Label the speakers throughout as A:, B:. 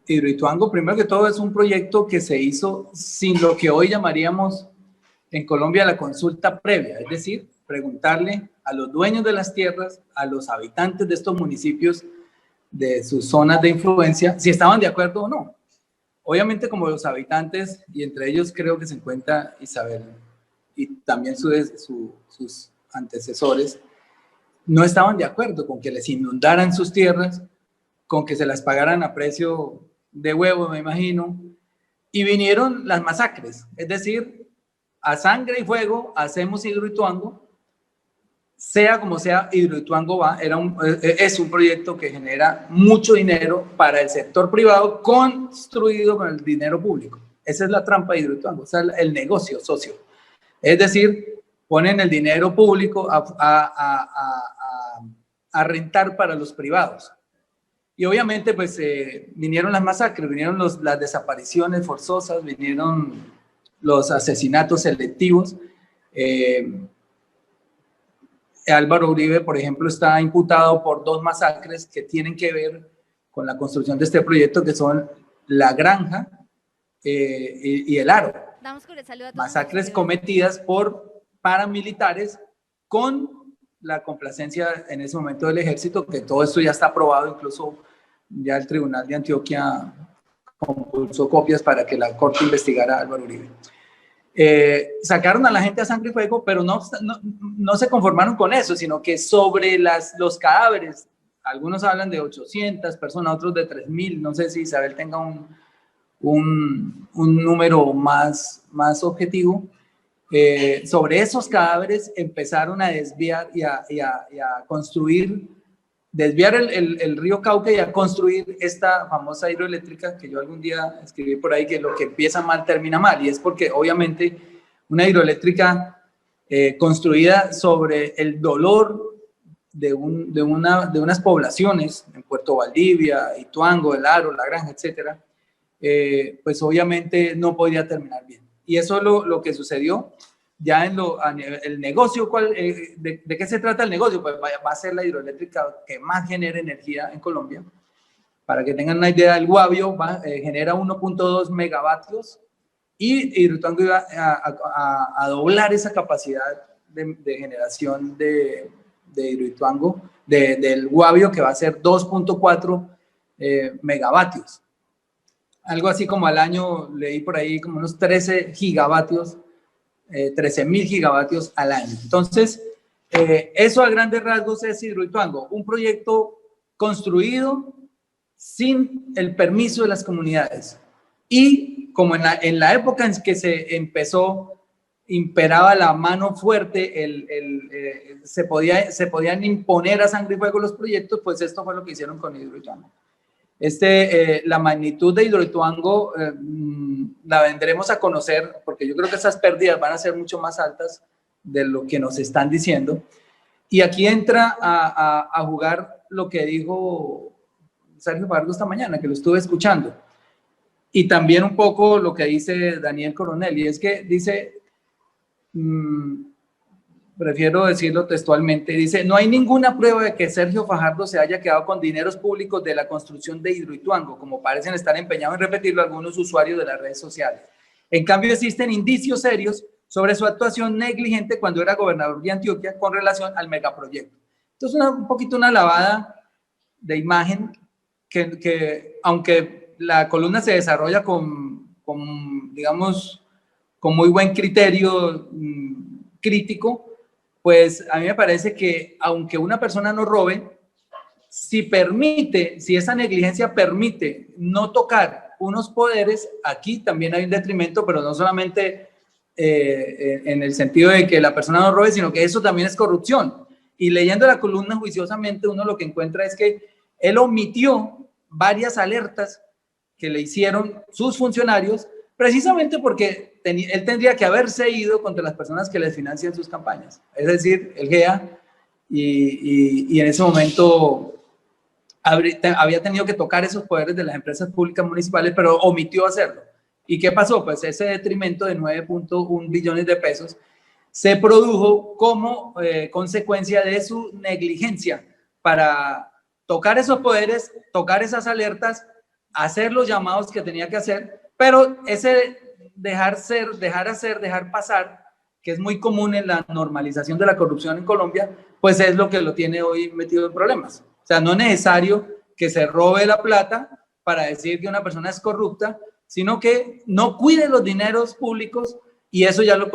A: Hidroituango, primero que todo, es un proyecto que se hizo sin lo que hoy llamaríamos en Colombia la consulta previa, es decir, preguntarle a los dueños de las tierras, a los habitantes de estos municipios, de sus zonas de influencia, si estaban de acuerdo o no. Obviamente, como los habitantes, y entre ellos creo que se encuentra Isabel y también sus antecesores, no estaban de acuerdo con que les inundaran sus tierras, con que se las pagaran a precio de huevo, me imagino, y vinieron las masacres, es decir, a sangre y fuego hacemos Hidroituango, sea como sea, Hidroituango es un proyecto que genera mucho dinero para el sector privado construido con el dinero público. Esa es la trampa de Hidroituango, o sea, el negocio socio. Es decir, ponen el dinero público a rentar para los privados. Y obviamente, pues, vinieron las masacres, vinieron las desapariciones forzosas, vinieron los asesinatos selectivos. Álvaro Uribe, por ejemplo, está imputado por 2 masacres que tienen que ver con la construcción de este proyecto, que son La Granja y El Aro. Masacres cometidas por paramilitares con la complacencia en ese momento del ejército, que todo esto ya está aprobado, incluso ya el Tribunal de Antioquia compulsó copias para que la Corte investigara a Álvaro Uribe. Sacaron a la gente a sangre y fuego, pero no se conformaron con eso, sino que sobre los cadáveres, algunos hablan de 800 personas, otros de 3.000, no sé si Isabel tenga un número más objetivo. Sobre esos cadáveres empezaron a desviar y a construir, desviar el río Cauca y a construir esta famosa hidroeléctrica que yo algún día escribí por ahí, que lo que empieza mal termina mal, y es porque obviamente una hidroeléctrica construida sobre el dolor de unas poblaciones en Puerto Valdivia, Ituango, El Aro, La Granja, etcétera, pues obviamente no podría terminar bien. Y eso es lo que sucedió. Ya el negocio, ¿de qué se trata el negocio? Pues va a ser la hidroeléctrica que más genera energía en Colombia. Para que tengan una idea, el Guavio genera 1.2 megavatios y Hidroituango iba a doblar esa capacidad de generación de Hidroituango, del Guavio, que va a ser 2.4 megavatios. Algo así como al año, leí por ahí como unos 13 gigavatios, 13.000 gigavatios al año. Entonces, eso a grandes rasgos es Hidroituango, un proyecto construido sin el permiso de las comunidades. Y como en la época en que se empezó, imperaba la mano fuerte, se podían imponer a sangre y fuego los proyectos, pues esto fue lo que hicieron con Hidroituango. La magnitud de Hidroituango la vendremos a conocer, porque yo creo que esas pérdidas van a ser mucho más altas de lo que nos están diciendo. Y aquí entra a jugar lo que dijo Sergio Fajardo esta mañana, que lo estuve escuchando, y también un poco lo que dice Daniel Coronel, y es que dice, prefiero decirlo textualmente, dice: no hay ninguna prueba de que Sergio Fajardo se haya quedado con dineros públicos de la construcción de Hidroituango, como parecen estar empeñados en repetirlo algunos usuarios de las redes sociales. En cambio, existen indicios serios sobre su actuación negligente cuando era gobernador de Antioquia con relación al megaproyecto. Entonces, un poquito una lavada de imagen que aunque la columna se desarrolla digamos, con muy buen criterio crítico, pues a mí me parece que aunque una persona no robe, si esa negligencia permite no tocar unos poderes, aquí también hay un detrimento, pero no solamente en el sentido de que la persona no robe, sino que eso también es corrupción. Y leyendo la columna juiciosamente, uno lo que encuentra es que él omitió varias alertas que le hicieron sus funcionarios, precisamente porque él tendría que haberse ido contra las personas que les financian sus campañas, es decir, el GEA, y en ese momento había tenido que tocar esos poderes de las empresas públicas municipales, pero omitió hacerlo. ¿Y qué pasó? Pues ese detrimento de 9.1 billones de pesos se produjo como consecuencia de su negligencia para tocar esos poderes, tocar esas alertas hacer los llamados que tenía que hacer, pero ese dejar hacer, dejar pasar, que es muy común en la normalización de la corrupción en Colombia, pues es lo que lo tiene hoy metido en problemas. O sea, no es necesario que se robe la plata para decir que una persona es corrupta, sino que no cuide los dineros públicos y eso ya lo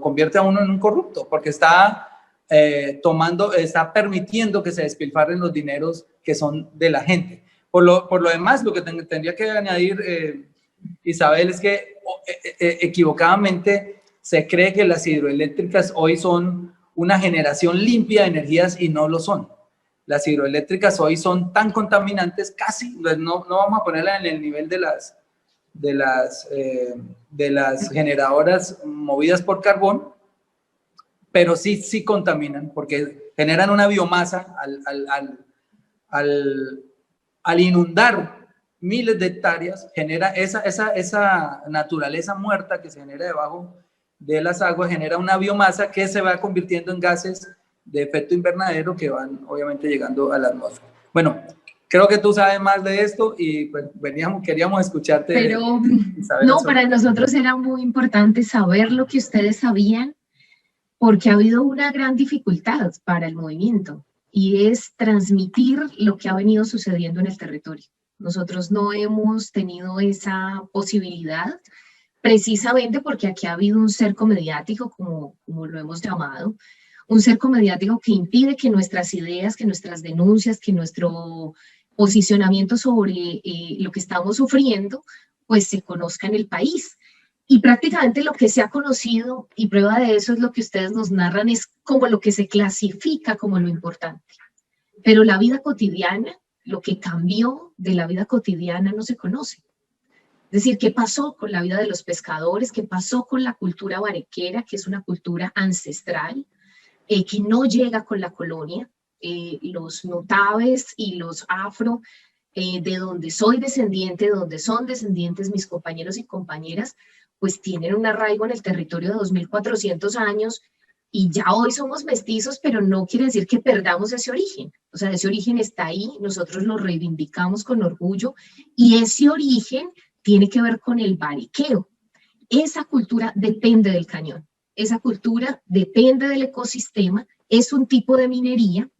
A: convierte a uno en un corrupto, porque está está permitiendo que se despilfarren los dineros que son de la gente. Por lo demás, lo que tendría que añadir, Isabel, es que equivocadamente se cree que las hidroeléctricas hoy son una generación limpia de energías y no lo son. Las hidroeléctricas hoy son tan contaminantes, casi, no vamos a ponerla en el nivel de las generadoras movidas por carbón, pero sí contaminan, porque generan una biomasa al inundar miles de hectáreas, genera esa naturaleza muerta que se genera debajo de las aguas, genera una biomasa que se va convirtiendo en gases de efecto invernadero que van obviamente llegando a la atmósfera. Bueno, creo que tú sabes más de esto y pues queríamos escucharte.
B: Pero no, para nosotros era muy importante saber lo que ustedes sabían, porque ha habido una gran dificultad para el movimiento y es transmitir lo que ha venido sucediendo en el territorio. Nosotros no hemos tenido esa posibilidad precisamente porque aquí ha habido un cerco mediático, como lo hemos llamado, un cerco mediático que impide que nuestras ideas, que nuestras denuncias, que nuestro posicionamiento sobre lo que estamos sufriendo, pues se conozca en el país. Y prácticamente lo que se ha conocido, y prueba de eso es lo que ustedes nos narran, es como lo que se clasifica como lo importante. Pero la vida cotidiana, lo que cambió de la vida cotidiana no se conoce. Es decir, ¿qué pasó con la vida de los pescadores? ¿Qué pasó con la cultura barequera, que es una cultura ancestral, que no llega con la colonia? Los notables y los afro, de donde soy descendiente, de donde son descendientes mis compañeros y compañeras, pues tienen un arraigo en el territorio de 2.400 años y ya hoy somos mestizos, pero no quiere decir que perdamos ese origen. O sea, ese origen está ahí, nosotros lo reivindicamos con orgullo y ese origen tiene que ver con el bariqueo. Esa cultura depende del cañón, esa cultura depende del ecosistema, es un tipo de minería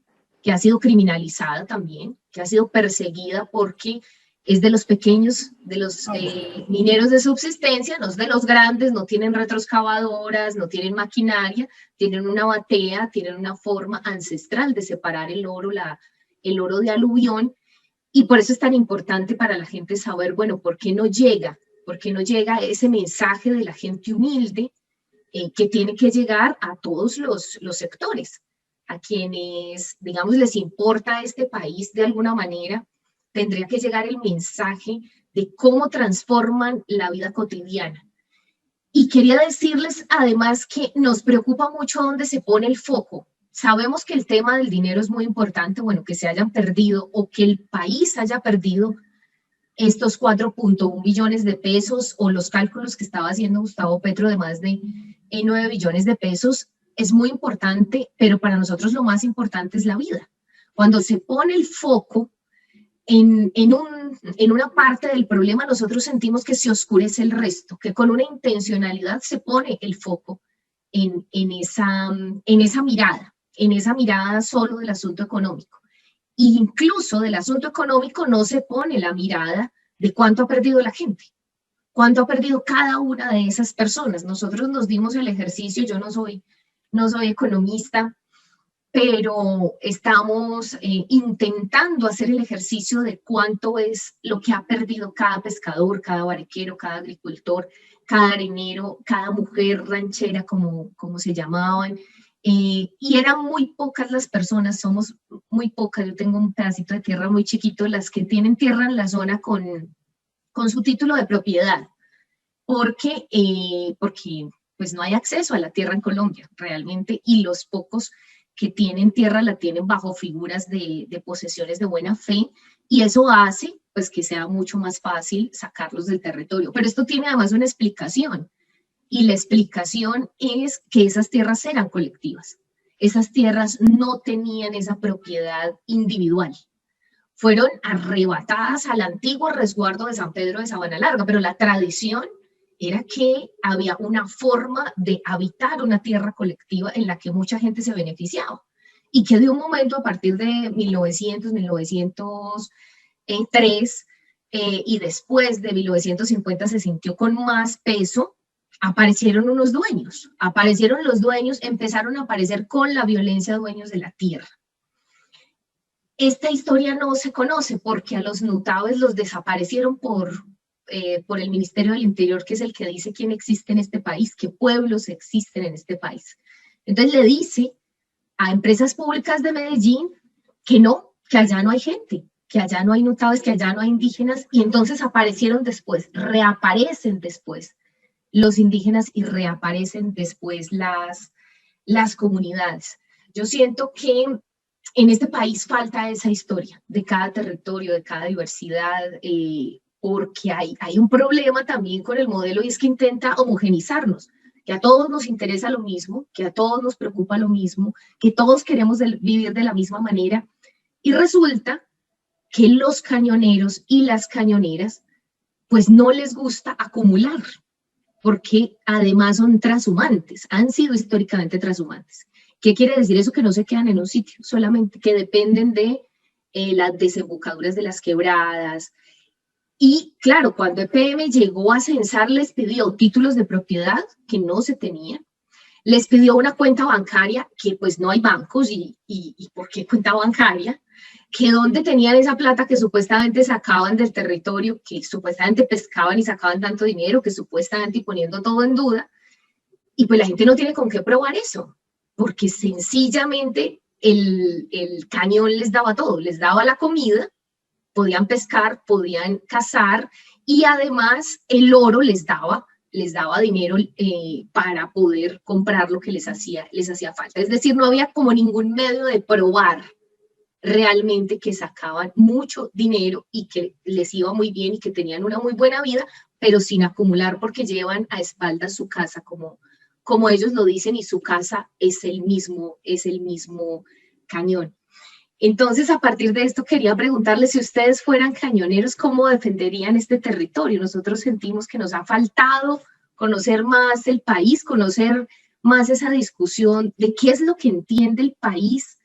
B: que ha sido criminalizada también, que ha sido perseguida porque es de los pequeños, de los mineros de subsistencia, no es de los grandes, no tienen retroexcavadoras, no tienen maquinaria, tienen una batea, tienen una forma ancestral de separar el oro de aluvión, y por eso es tan importante para la gente saber, bueno, ¿por qué no llega ese mensaje de la gente humilde que tiene que llegar a todos los sectores, a quienes, digamos, les importa este país de alguna manera? Tendría que llegar el mensaje de cómo transforman la vida cotidiana. Y quería decirles además que nos preocupa mucho dónde se pone el foco. Sabemos que el tema del dinero es muy importante, bueno, que se hayan perdido o que el país haya perdido estos 4.1 billones de pesos o los cálculos que estaba haciendo Gustavo Petro de más de 9 billones de pesos, es muy importante, pero para nosotros lo más importante es la vida. Cuando se pone el foco en una parte del problema, nosotros sentimos que se oscurece el resto, que con una intencionalidad se pone el foco en esa mirada solo del asunto económico. E incluso del asunto económico no se pone la mirada de cuánto ha perdido la gente, cuánto ha perdido cada una de esas personas. Nosotros nos dimos el ejercicio, yo no soy economista, pero estamos intentando hacer el ejercicio de cuánto es lo que ha perdido cada pescador, cada barequero, cada agricultor, cada arenero, cada mujer ranchera, como se llamaban. Y eran muy pocas las personas, somos muy pocas, yo tengo un pedacito de tierra muy chiquito, las que tienen tierra en la zona con su título de propiedad, porque pues no hay acceso a la tierra en Colombia realmente, y los pocos que tienen tierra la tienen bajo figuras de posesiones de buena fe, y eso hace pues que sea mucho más fácil sacarlos del territorio. Pero esto tiene además una explicación, y la explicación es que esas tierras eran colectivas. Esas tierras no tenían esa propiedad individual. fueron arrebatadas al antiguo resguardo de San Pedro de Sabana Larga, pero la tradición era que había una forma de habitar una tierra colectiva en la que mucha gente se beneficiaba y que de un momento a partir de 1900, 1903 y después de 1950 se sintió con más peso. Aparecieron unos dueños, aparecieron los dueños, empezaron a aparecer con la violencia dueños de la tierra. Esta historia no se conoce porque a los Nutaves los desaparecieron por el Ministerio del Interior, que es el que dice quién existe en este país, qué pueblos existen en este país. Entonces le dice a empresas públicas de Medellín que no, que allá no hay gente, que allá no hay Nutaves, que allá no hay indígenas, y entonces aparecieron después, reaparecen después los indígenas y reaparecen después las comunidades. Yo siento que en este país falta esa historia de cada territorio, de cada diversidad, porque hay un problema también con el modelo y es que intenta homogenizarnos, que a todos nos interesa lo mismo, que a todos nos preocupa lo mismo, que todos queremos vivir de la misma manera, y resulta que los cañoneros y las cañoneras pues no les gusta acumular, porque además son transhumantes, han sido históricamente transhumantes. ¿Qué quiere decir eso? Que no se quedan en un sitio, solamente que dependen de las desembocaduras de las quebradas. Y claro, cuando EPM llegó a censar, les pidió títulos de propiedad que no se tenían, les pidió una cuenta bancaria, que pues no hay bancos, y ¿por qué cuenta bancaria? Que dónde tenían esa plata que supuestamente sacaban del territorio, que supuestamente pescaban y sacaban tanto dinero, que supuestamente y poniendo todo en duda, y pues la gente no tiene con qué probar eso, porque sencillamente el cañón les daba todo, les daba la comida, podían pescar, podían cazar, y además el oro les daba dinero para poder comprar lo que les hacía falta. Es decir, no había como ningún medio de probar realmente que sacaban mucho dinero y que les iba muy bien y que tenían una muy buena vida, pero sin acumular porque llevan a espaldas su casa, como ellos lo dicen, y su casa es el mismo cañón. Entonces, a partir de esto, quería preguntarles, si ustedes fueran cañoneros, ¿cómo defenderían este territorio? Nosotros sentimos que nos ha faltado conocer más el país, conocer más esa discusión de qué es lo que entiende el país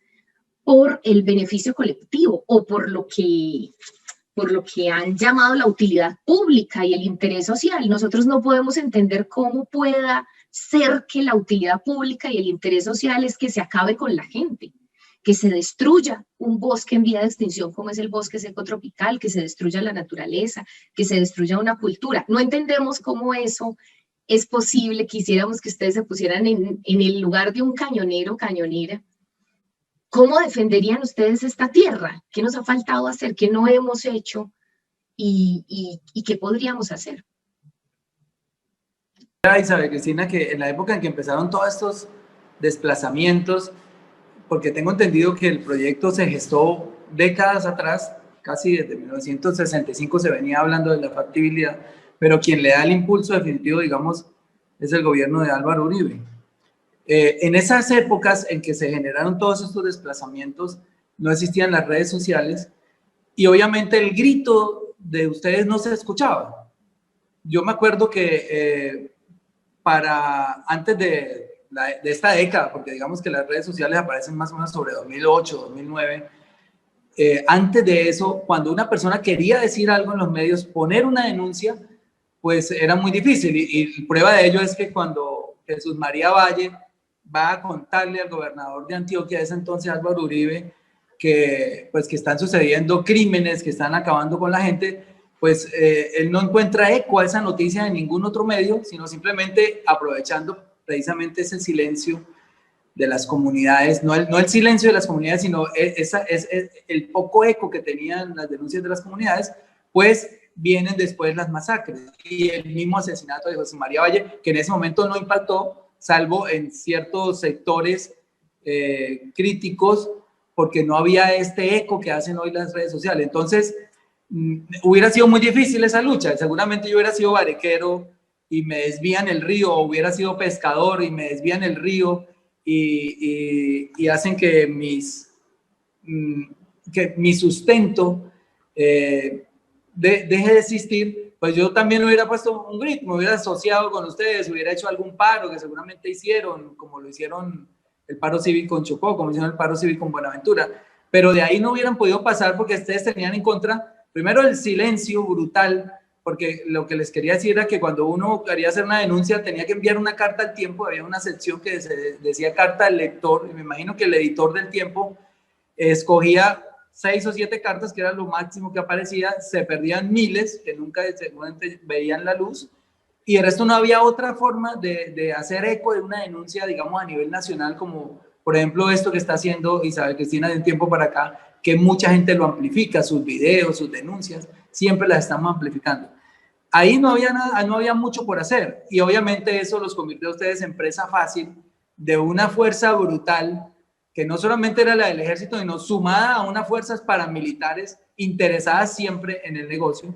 B: por el beneficio colectivo o por lo que han llamado la utilidad pública y el interés social. Nosotros no podemos entender cómo pueda ser que la utilidad pública y el interés social es que se acabe con la gente, que se destruya un bosque en vía de extinción como es el bosque seco tropical, que se destruya la naturaleza, que se destruya una cultura. No entendemos cómo eso es posible. Quisiéramos que ustedes se pusieran en el lugar de un cañonero o cañonera. ¿Cómo defenderían ustedes esta tierra? ¿Qué nos ha faltado hacer? ¿Qué no hemos hecho? ¿Y qué podríamos hacer?
A: Isabel Cristina, que en la época en que empezaron todos estos desplazamientos, porque tengo entendido que el proyecto se gestó décadas atrás, casi desde 1965 se venía hablando de la factibilidad, pero quien le da el impulso definitivo, digamos, es el gobierno de Álvaro Uribe. En esas épocas en que se generaron todos estos desplazamientos, no existían las redes sociales y obviamente el grito de ustedes no se escuchaba. Yo me acuerdo que antes de esta década, porque digamos que las redes sociales aparecen más o menos sobre 2008, 2009, antes de eso, cuando una persona quería decir algo en los medios, poner una denuncia, pues era muy difícil. Y prueba de ello es que cuando Jesús María Valle va a contarle al gobernador de Antioquia, de ese entonces Álvaro Uribe, que están sucediendo crímenes, que están acabando con la gente, pues él no encuentra eco a esa noticia en ningún otro medio, sino simplemente aprovechando precisamente ese silencio de las comunidades, no el silencio de las comunidades, sino el poco eco que tenían las denuncias de las comunidades, pues vienen después las masacres y el mismo asesinato de José María Valle, que en ese momento no impactó, salvo en ciertos sectores críticos, porque no había este eco que hacen hoy las redes sociales. Entonces, hubiera sido muy difícil esa lucha. Seguramente yo hubiera sido barequero y me desvían el río, o hubiera sido pescador y me desvían el río y hacen que que mi sustento deje de existir, pues yo también hubiera puesto un grito, me hubiera asociado con ustedes, hubiera hecho algún paro que seguramente hicieron, como lo hicieron el paro cívico en Chocó, como hicieron el paro cívico en Buenaventura, pero de ahí no hubieran podido pasar porque ustedes tenían en contra, primero, el silencio brutal, porque lo que les quería decir era que cuando uno quería hacer una denuncia tenía que enviar una carta al Tiempo, había una sección que decía carta al lector, y me imagino que el editor del Tiempo escogía 6 o 7 cartas, que era lo máximo que aparecía, se perdían miles, que nunca seguramente veían la luz, y el resto no había otra forma de hacer eco de una denuncia, digamos, a nivel nacional, como por ejemplo esto que está haciendo Isabel Cristina de un tiempo para acá, que mucha gente lo amplifica, sus videos, sus denuncias, siempre las estamos amplificando. Ahí no había nada, no había mucho por hacer, y obviamente eso los convirtió a ustedes en presa fácil de una fuerza brutal, que no solamente era la del ejército, sino sumada a unas fuerzas paramilitares interesadas siempre en el negocio,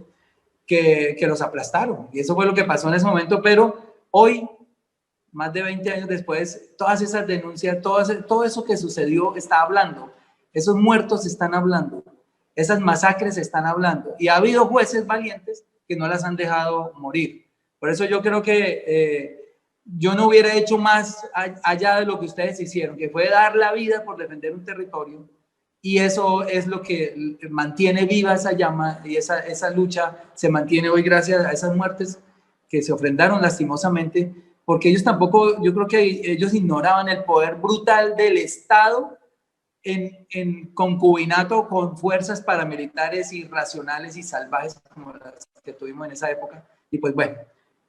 A: que los aplastaron. Y eso fue lo que pasó en ese momento, pero hoy, más de 20 años después, todas esas denuncias, todo eso que sucedió está hablando. Esos muertos están hablando. Esas masacres están hablando. Y ha habido jueces valientes que no las han dejado morir. Por eso yo creo que yo no hubiera hecho más allá de lo que ustedes hicieron, que fue dar la vida por defender un territorio, y eso es lo que mantiene viva esa llama, y esa lucha se mantiene hoy gracias a esas muertes que se ofrendaron lastimosamente, porque ellos tampoco, yo creo que ellos ignoraban el poder brutal del Estado en concubinato con fuerzas paramilitares irracionales y salvajes como las que tuvimos en esa época. Y pues bueno,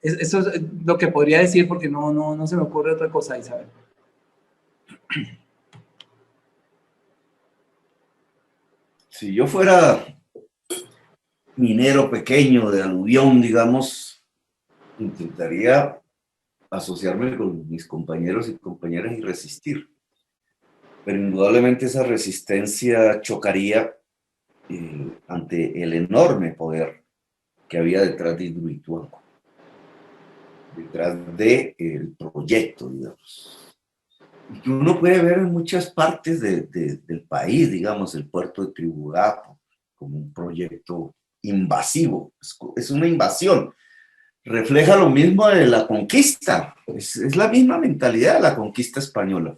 A: eso es lo que podría decir, porque no se me ocurre otra cosa, Isabel.
C: Si yo fuera minero pequeño de aluvión, digamos, intentaría asociarme con mis compañeros y compañeras y resistir. Pero indudablemente esa resistencia chocaría ante el enorme poder que había detrás de Hidroituango, detrás del proyecto, digamos. Y que uno puede ver en muchas partes del país, digamos, el puerto de Triburapo, como un proyecto invasivo, es una invasión. Refleja lo mismo de la conquista, es la misma mentalidad de la conquista española,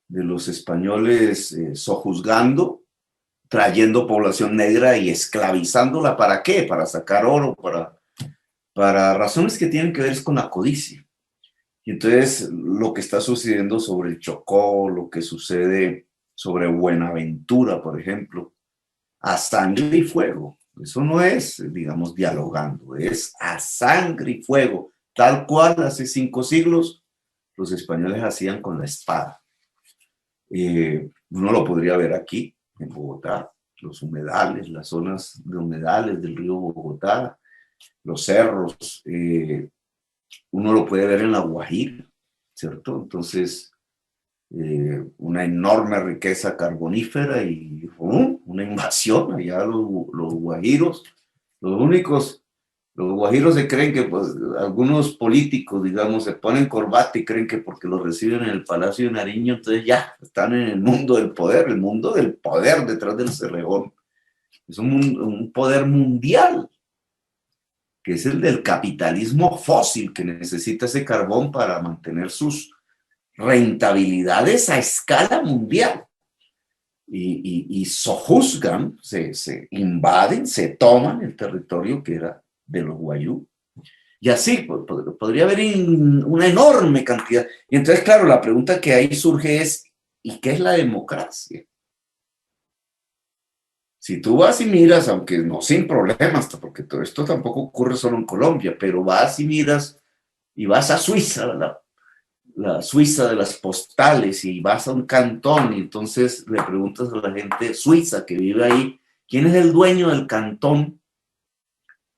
C: de los españoles sojuzgando, trayendo población negra y esclavizándola. ¿Para qué? Para sacar oro, para razones que tienen que ver con la codicia. Y entonces lo que está sucediendo sobre el Chocó, lo que sucede sobre Buenaventura, por ejemplo, a sangre y fuego. Eso no es, digamos, dialogando, es a sangre y fuego, tal cual hace 5 siglos los españoles hacían con la espada. Uno lo podría ver aquí, en Bogotá, los humedales, las zonas de humedales del río Bogotá, los cerros, uno lo puede ver en la Guajira, ¿cierto? Entonces, una enorme riqueza carbonífera y una invasión allá los guajiros, los guajiros se creen que, pues, algunos políticos, digamos, se ponen corbata y creen que porque los reciben en el Palacio de Nariño, entonces ya están en el mundo del poder detrás del Cerrejón. Es un poder mundial, que es el del capitalismo fósil, que necesita ese carbón para mantener sus rentabilidades a escala mundial. Y sojuzgan, se invaden, se toman el territorio que era de los guayú. Y así podría haber una enorme cantidad. Y entonces, claro, la pregunta que ahí surge es, ¿y qué es la democracia? Si tú vas y miras, aunque no sin problemas, porque todo esto tampoco ocurre solo en Colombia, pero vas y miras y vas a Suiza, la Suiza de las postales, y vas a un cantón y entonces le preguntas a la gente suiza que vive ahí, ¿quién es el dueño del cantón?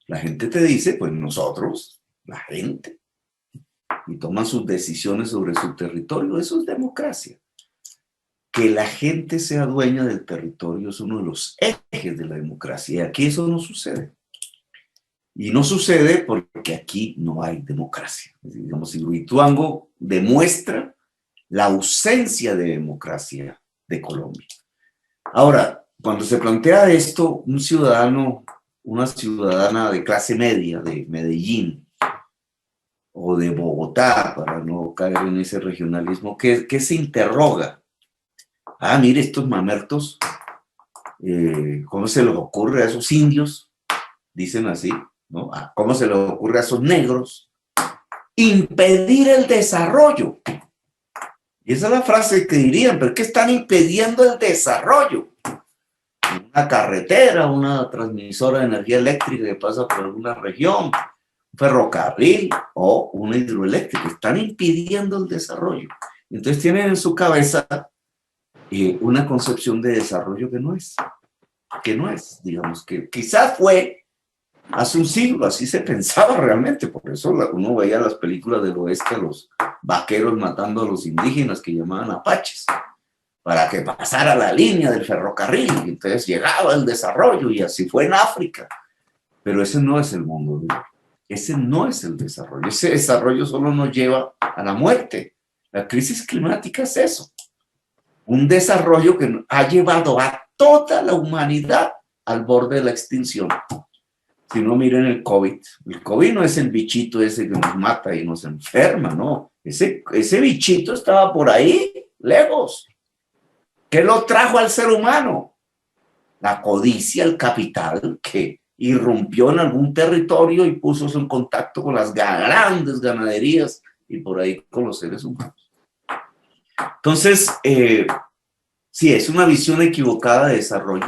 C: La gente te dice, pues nosotros, la gente, y toman sus decisiones sobre su territorio. Eso es democracia. Que la gente sea dueña del territorio es uno de los ejes de la democracia, y aquí eso no sucede. Y no sucede porque aquí no hay democracia. Digamos, Hidroituango demuestra la ausencia de democracia de Colombia. Ahora, cuando se plantea esto, un ciudadano, una ciudadana de clase media de Medellín o de Bogotá, para no caer en ese regionalismo, que se interroga. Ah, mire, estos mamertos, ¿cómo se les ocurre a esos indios? Dicen así, ¿no? ¿Cómo se les ocurre a esos negros impedir el desarrollo? Y esa es la frase que dirían, pero ¿qué están impidiendo el desarrollo? Una carretera, una transmisora de energía eléctrica que pasa por alguna región, un ferrocarril o una hidroeléctrica. Están impidiendo el desarrollo. Entonces tienen en su cabeza una concepción de desarrollo que no es, digamos, que quizás fue hace un siglo, así se pensaba realmente, por eso uno veía las películas del oeste a los vaqueros matando a los indígenas que llamaban apaches, para que pasara la línea del ferrocarril, y entonces llegaba el desarrollo, y así fue en África. Pero ese no es el mundo, ese no es el desarrollo, ese desarrollo solo nos lleva a la muerte. La crisis climática es eso, un desarrollo que ha llevado a toda la humanidad al borde de la extinción. Si no, miren el COVID. El COVID no es el bichito ese que nos mata y nos enferma, no. Ese bichito estaba por ahí, lejos. ¿Qué lo trajo al ser humano? La codicia, el capital, que irrumpió en algún territorio y puso en contacto con las grandes ganaderías y por ahí con los seres humanos. Entonces, sí, es una visión equivocada de desarrollo.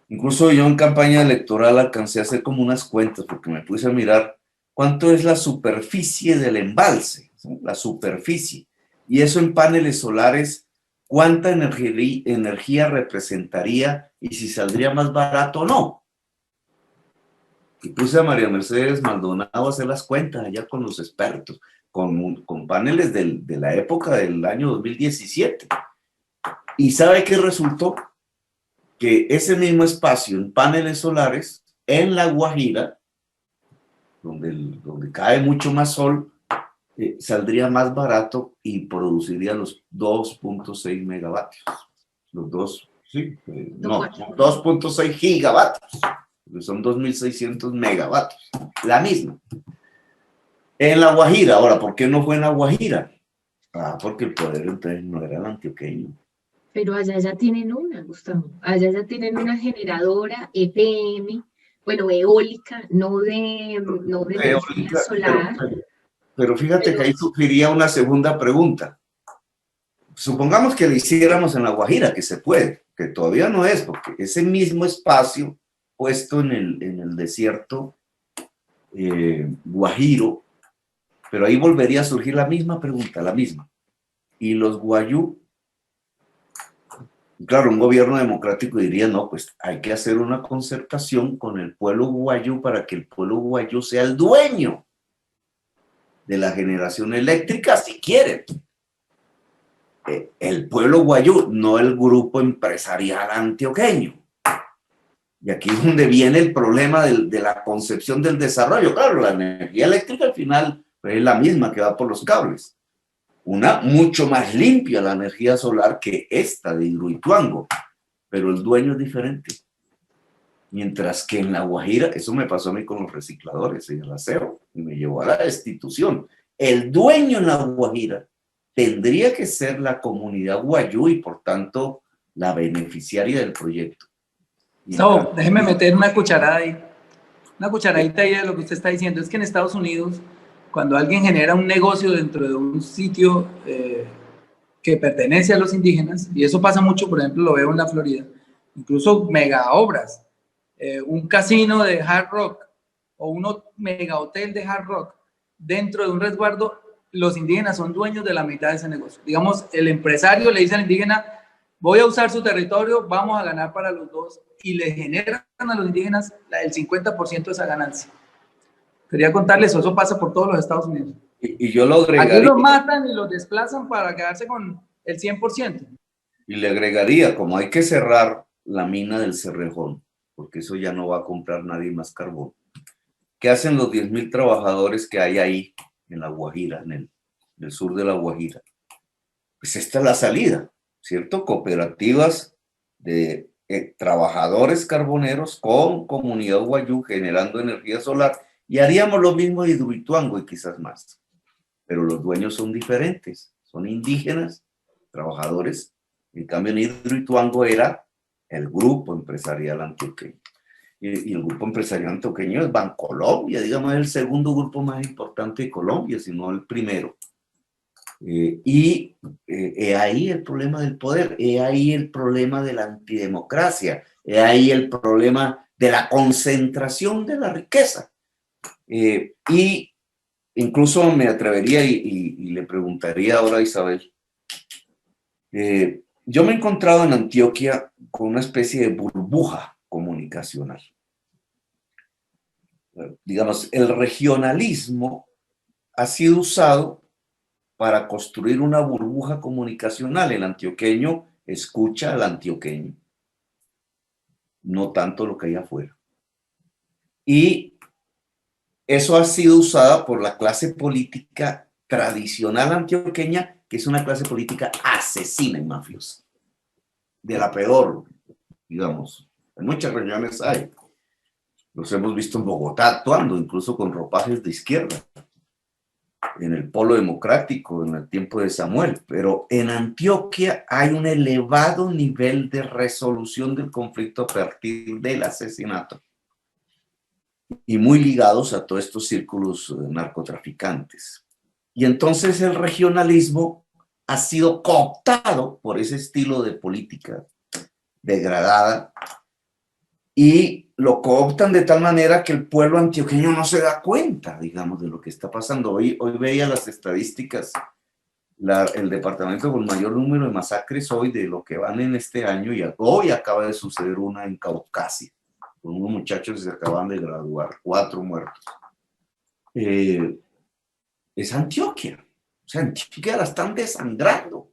C: Incluso yo en campaña electoral alcancé a hacer como unas cuentas, porque me puse a mirar cuánto es la superficie del embalse, ¿sí? La superficie. Y eso en paneles solares, cuánta energía representaría y si saldría más barato o no. Y puse a María Mercedes Maldonado a hacer las cuentas allá con los expertos, con paneles de la época del año 2017. ¿Y sabe qué resultó? Que ese mismo espacio en paneles solares, en La Guajira, donde cae mucho más sol, saldría más barato y produciría los 2.6 megavatios. Los dos, sí, no, 2.6 gigavatios, son 2.600 megavatios, la misma. En La Guajira, ahora, ¿por qué no fue en La Guajira? Ah, porque el poder entonces no era el antioqueño.
B: Pero allá ya tienen una, Gustavo. Allá ya tienen una generadora EPM, bueno, eólica, no de energía solar.
C: Pero fíjate que ahí surgiría una segunda pregunta. Supongamos que lo hiciéramos en La Guajira, que se puede, que todavía no es, porque ese mismo espacio puesto en el desierto guajiro, pero ahí volvería a surgir la misma pregunta, la misma. ¿Y los guayú? Claro, un gobierno democrático diría, no, pues hay que hacer una concertación con el pueblo guayú para que el pueblo guayú sea el dueño de la generación eléctrica, si quieren. El pueblo guayú, no el grupo empresarial antioqueño. Y aquí es donde viene el problema de la concepción del desarrollo. Claro, la energía eléctrica al final es la misma que va por los cables. Una mucho más limpia la energía solar que esta de Hidroituango, pero el dueño es diferente. Mientras que en La Guajira, eso me pasó a mí con los recicladores y el aseo, y me llevó a la destitución. El dueño en La Guajira tendría que ser la comunidad guayú y por tanto la beneficiaria del proyecto.
A: No, déjeme meter una cucharada ahí, una cucharadita ahí de lo que usted está diciendo. Es que en Estados Unidos, cuando alguien genera un negocio dentro de un sitio que pertenece a los indígenas, y eso pasa mucho, por ejemplo, lo veo en la Florida, incluso mega obras, un casino de Hard Rock o un mega hotel de Hard Rock, dentro de un resguardo, los indígenas son dueños de la mitad de ese negocio. Digamos, el empresario le dice al indígena, voy a usar su territorio, vamos a ganar para los dos, y le generan a los indígenas el 50% de esa ganancia. Quería contarles, eso pasa por todos los Estados Unidos.
C: Y yo lo agregaría.
A: Aquí los matan y los desplazan para quedarse con el 100%.
C: Y le agregaría, como hay que cerrar la mina del Cerrejón, porque eso ya no va a comprar nadie más carbón. ¿Qué hacen los 10,000 trabajadores que hay ahí en La Guajira, en el sur de La Guajira? Pues esta es la salida, ¿cierto? Cooperativas de trabajadores carboneros con comunidad guayú generando energía solar, y haríamos lo mismo de Hidroituango y quizás más. Pero los dueños son diferentes, son indígenas, trabajadores. En cambio, en Hidroituango era el grupo empresarial antioqueño. Y el grupo empresarial antioqueño es Bancolombia, digamos, es el segundo grupo más importante de Colombia, si no el primero. Ahí el problema del poder, ahí el problema de la antidemocracia, ahí el problema de la concentración de la riqueza. Y incluso me atrevería y le preguntaría ahora a Isabel, yo me he encontrado en Antioquia con una especie de burbuja comunicacional. Digamos, el regionalismo ha sido usado para construir una burbuja comunicacional. El antioqueño escucha al antioqueño, no tanto lo que hay afuera. Y eso ha sido usada por la clase política tradicional antioqueña, que es una clase política asesina y mafiosa. De la peor, digamos. En muchas regiones hay. Los hemos visto en Bogotá actuando, incluso con ropajes de izquierda, en el Polo Democrático, en el tiempo de Samuel. Pero en Antioquia hay un elevado nivel de resolución del conflicto a partir del asesinato. Y muy ligados a todos estos círculos narcotraficantes. Y entonces el regionalismo ha sido cooptado por ese estilo de política degradada, y lo cooptan de tal manera que el pueblo antioqueño no se da cuenta, digamos, de lo que está pasando. Hoy veía las estadísticas, el departamento con mayor número de masacres hoy de lo que van en este año, y hoy acaba de suceder una en Caucasia, con unos muchachos que se acaban de graduar, 4 muertos. Es Antioquia. O sea, Antioquia la están desangrando.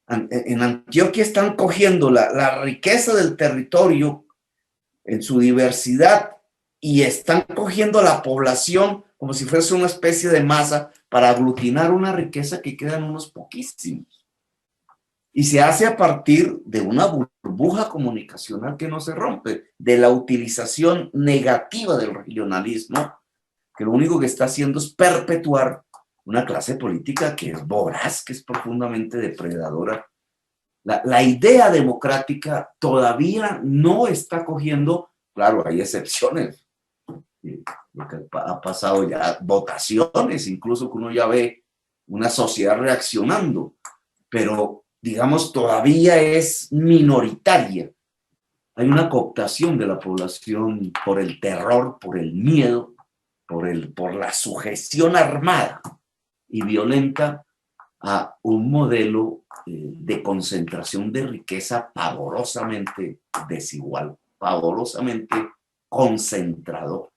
C: En Antioquia están cogiendo la riqueza del territorio en su diversidad y están cogiendo la población como si fuese una especie de masa para aglutinar una riqueza que quedan unos poquísimos. Y se hace a partir de una burbuja comunicacional que no se rompe, de la utilización negativa del regionalismo, que lo único que está haciendo es perpetuar una clase política que es voraz, que es profundamente depredadora. La idea democrática todavía no está cogiendo, claro, hay excepciones, lo que ha pasado ya, votaciones, incluso que uno ya ve una sociedad reaccionando, pero digamos todavía es minoritaria. Hay una cooptación de la población por el terror, por el miedo, por la sujeción armada y violenta a un modelo de concentración de riqueza pavorosamente desigual, pavorosamente concentrador.